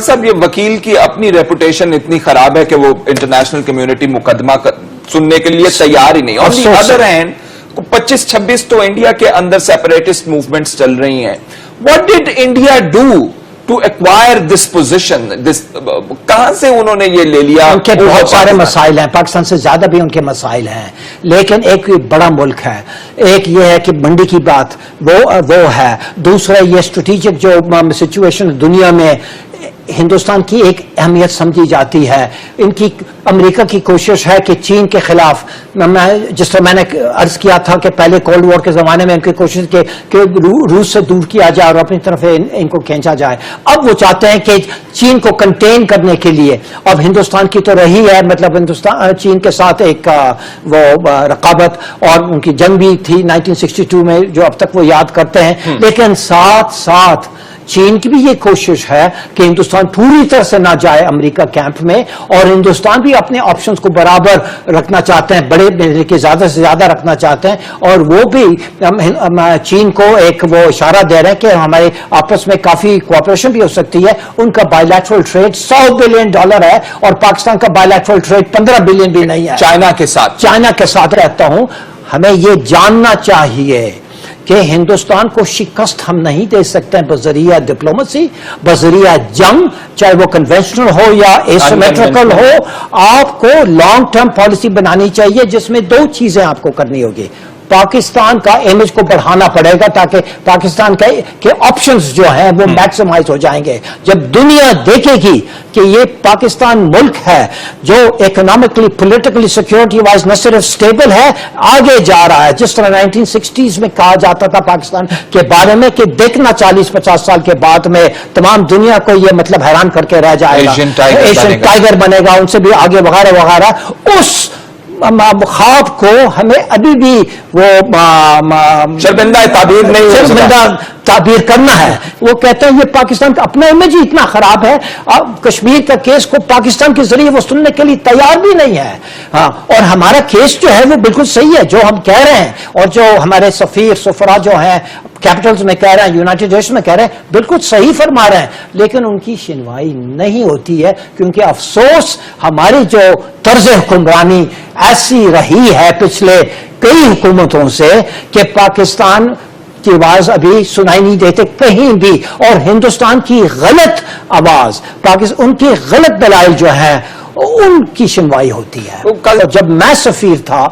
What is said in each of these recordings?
صاحب یہ وکیل کی اپنی ریپوٹیشن اتنی خراب ہے کہ وہ انٹرنیشنل کمیونٹی مقدمہ سننے کے لیے تیار ہی نہیں. آن دی ادر ہینڈ 25-26 تو انڈیا کے اندر سیپریٹسٹ موومنٹس چل رہی ہیں. What did India do to acquire this position? کہاں سے انہوں نے یہ لے لیا؟ ان کے بہت سارے مسائل ہیں، پاکستان سے زیادہ بھی ان کے مسائل ہیں، لیکن ایک بڑا ملک ہے. ایک یہ ہے کہ منڈی کی بات وہ ہے، دوسرا یہ اسٹریٹجک جو سچویشن دنیا میں ہندوستان کی ایک اہمیت سمجھی جاتی ہے. ان کی امریکہ کی کوشش ہے کہ چین کے خلاف، جس طرح میں نے عرض کیا تھا کہ پہلے کولڈ وار کے زمانے میں ان کی کوشش کہ روس سے دور کیا جائے اور اپنی طرف ان کو کھینچا جائے. اب وہ چاہتے ہیں کہ چین کو کنٹین کرنے کے لیے، اب ہندوستان کی تو رہی ہے مطلب ہندوستان چین کے ساتھ ایک وہ رقابت، اور ان کی جنگ بھی تھی 1962 میں جو اب تک وہ یاد کرتے ہیں. لیکن ساتھ ساتھ چین کی بھی یہ کوشش ہے کہ ہندوستان پوری طرح سے نہ جائے امریکہ کیمپ میں، اور ہندوستان بھی اپنے آپشنز کو برابر رکھنا چاہتے ہیں، بڑے کے زیادہ سے زیادہ رکھنا چاہتے ہیں. اور وہ بھی چین کو ایک وہ اشارہ دے رہے ہیں کہ ہمارے آپس میں کافی کوآپریشن بھی ہو سکتی ہے. ان کا بائی لیٹرل ٹریڈ $100 بلین ہے اور پاکستان کا بائی لیٹرل ٹریڈ 15 بلین بھی نہیں ہے. چائنا کے ساتھ رہتا ہوں. ہمیں یہ جاننا چاہیے کہ ہندوستان کو شکست ہم نہیں دے سکتے ہیں بذریعہ ڈپلومیسی، بذریعہ جنگ، چاہے وہ کنونشنل ہو یا ایسیمیٹرکل ہو. آپ کو لانگ ٹرم پالیسی بنانی چاہیے جس میں دو چیزیں آپ کو کرنی ہوگی. پاکستان کا امیج کو بڑھانا پڑے گا تاکہ پاکستان کے آپشنز جو ہیں وہ میکسیمائز ہو جائیں گے. جب دنیا دیکھے گی کہ یہ پاکستان ملک ہے جو اکنامکلی پولیٹیکلی سیکورٹی وائز نہ صرف سٹیبل ہے، آگے جا رہا ہے، جس طرح 1960s میں کہا جاتا تھا پاکستان کے بارے میں کہ دیکھنا 40-50 سال کے بعد میں تمام دنیا کو یہ مطلب حیران کر کے رہ جائے گا، ایشین ٹائیگر بنے گا، ان سے بھی آگے وغیرہ وغیرہ. اس خواب کو ہمیں ابھی بھی وہ شرمندہ تعبیر کرنا ہے. وہ کہتے ہیں یہ پاکستان کا اپنا امیج ہی اتنا خراب ہے، کشمیر کا کیس کو پاکستان کے ذریعے وہ سننے کے لیے تیار بھی نہیں ہے. ہاں، اور ہمارا کیس جو ہے وہ بالکل صحیح ہے جو ہم کہہ رہے ہیں، اور جو ہمارے سفراء جو ہیں کیپٹلز میں کہہ رہے ہیں، یونائٹڈ نیشن میں کہہ رہے ہیں، بالکل صحیح فرما رہے ہیں. لیکن ان کی سنوائی نہیں ہوتی ہے کیونکہ افسوس ہماری جو طرز حکمرانی ایسی رہی ہے پچھلے کئی حکومتوں سے کہ پاکستان کی آواز ابھی سنائی نہیں دیتے کہیں بھی، اور ہندوستان کی غلط آواز، ان کی غلط دلائل جو ہیں ان کی سنوائی ہوتی ہے. جب میں سفیر تھا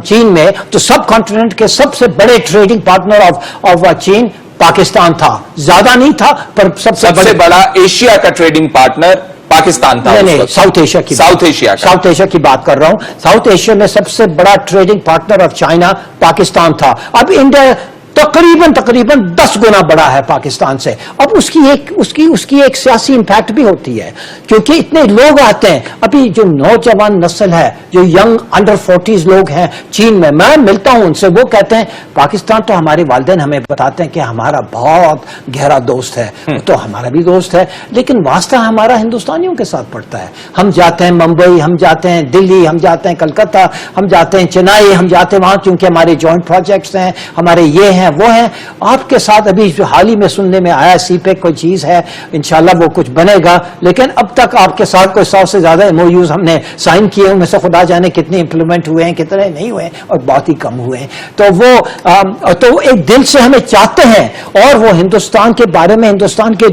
چین میں تو سب کانٹیننٹ کے سب سے بڑے ٹریڈنگ پارٹنر آف چین پاکستان تھا. زیادہ نہیں تھا پر سب سے بڑا ایشیا کا ٹریڈنگ پارٹنر پاکستان تھا. نہیں، ساؤتھ ایشیا کی بات کر رہا ہوں. ساؤتھ ایشیا میں سب سے بڑا trading partner of China Pakistan تھا. اب انڈیا تقریباً 10 گنا بڑا ہے پاکستان سے. اب اس کی ایک سیاسی امپیکٹ بھی ہوتی ہے کیونکہ اتنے لوگ آتے ہیں. ابھی جو نوجوان نسل ہے، جو ینگ انڈر 40s لوگ ہیں چین میں ملتا ہوں ان سے، وہ کہتے ہیں پاکستان تو ہمارے والدین ہمیں بتاتے ہیں کہ ہمارا بہت گہرا دوست ہے، تو ہمارا بھی دوست ہے، لیکن واسطہ ہمارا ہندوستانیوں کے ساتھ پڑتا ہے. ہم جاتے ہیں ممبئی، ہم جاتے ہیں دلی، ہم جاتے ہیں کلکتہ، ہم جاتے ہیں چنئی، ہم جاتے ہیں وہاں کیونکہ ہمارے جوائنٹ پروجیکٹس ہیں، ہمارے یہ ہیں وہ ہیں. آپ کے ساتھ ابھی حال ہی میں سننے میں آیا سی پہ کوئی چیز ہے، انشاءاللہ وہ کچھ بنے گا، لیکن اب تک آپ کے ساتھ کوئی 100 سے زیادہ MOUs ہم نے سائن کیے، ان میں سے خدا جانے کتنے امپلیمنٹ ہوئے ہیں، کتنے نہیں ہوئے ہیں، اور بہت ہی کم ہوئے ہیں. تو وہ ایک دل سے ہمیں چاہتے ہیں، اور وہ ہندوستان کے بارے میں، ہندوستان کے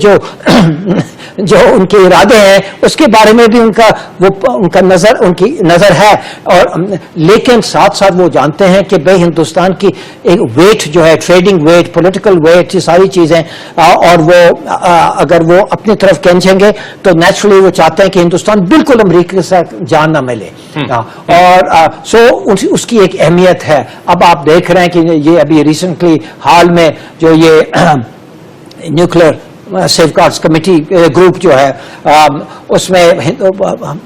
جو ان کے ارادے ہیں اس کے بارے میں بھی ان کی نظر ہے. اور لیکن ساتھ ساتھ وہ جانتے ہیں کہ بھئی ہندوستان کی ایک ویٹ جو ہے، ٹریڈنگ ویٹ، پولیٹیکل ویٹ، یہ ساری چیزیں، اور وہ اگر وہ اپنی طرف کھینچیں گے تو نیچرلی وہ چاہتے ہیں کہ ہندوستان بالکل امریکہ کے ساتھ جان نہ ملے. اور اس کی ایک اہمیت ہے. اب آپ دیکھ رہے ہیں کہ یہ ابھی ریسنٹلی حال میں جو یہ nuclear safeguards committee group جو ہے اس میں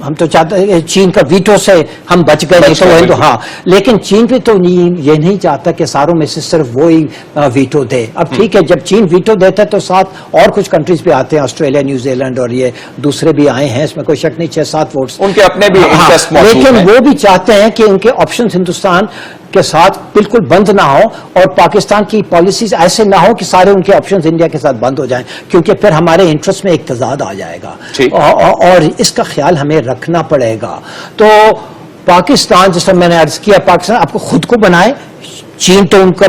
ہم تو چاہتے ہیں چین کا ویٹو سے ہم بچ گئے، نہیں تو ہاں، لیکن چین بھی تو یہ نہیں چاہتا کہ ساروں میں سے صرف وہی ویٹو دے. اب ٹھیک ہے، جب چین ویٹو دیتا ہے تو ساتھ اور کچھ کنٹریز بھی آتے ہیں، آسٹریلیا، نیوزی لینڈ اور یہ دوسرے بھی آئے ہیں، اس میں کوئی شک نہیں، 6-7 ووٹس ان کے اپنے بھی انٹرسٹ موجود ہیں. لیکن وہ بھی چاہتے ہیں کہ ان کے آپشنز ہندوستان کے ساتھ بالکل بند نہ ہو اور پاکستان کی پالیسیز ایسے نہ ہو کہ سارے ان کے آپشنز انڈیا کے ساتھ بند ہو جائیں. کیونکہ پھر ہمارے انٹرسٹ میں ایک تضاد آ جائے گا اور اس کا خیال ہمیں رکھنا پڑے گا. تو پاکستان جس طرح میں نے عرض کیا پاکستان آپ کو خود کو بنائے. چین تو ان کا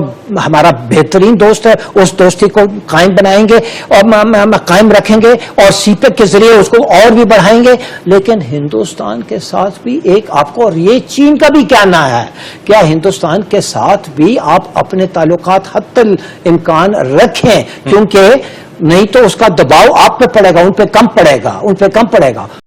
ہمارا بہترین دوست ہے, اس دوستی کو قائم بنائیں گے اور قائم رکھیں گے اور سی پیک کے ذریعے اس کو اور بھی بڑھائیں گے. لیکن ہندوستان کے ساتھ بھی ایک آپ کو, اور یہ چین کا بھی کہنا ہے, کیا ہندوستان کے ساتھ بھی آپ اپنے تعلقات حتی الامکان رکھیں, کیونکہ نہیں تو اس کا دباؤ آپ پہ پڑے گا, ان پہ کم پڑے گا.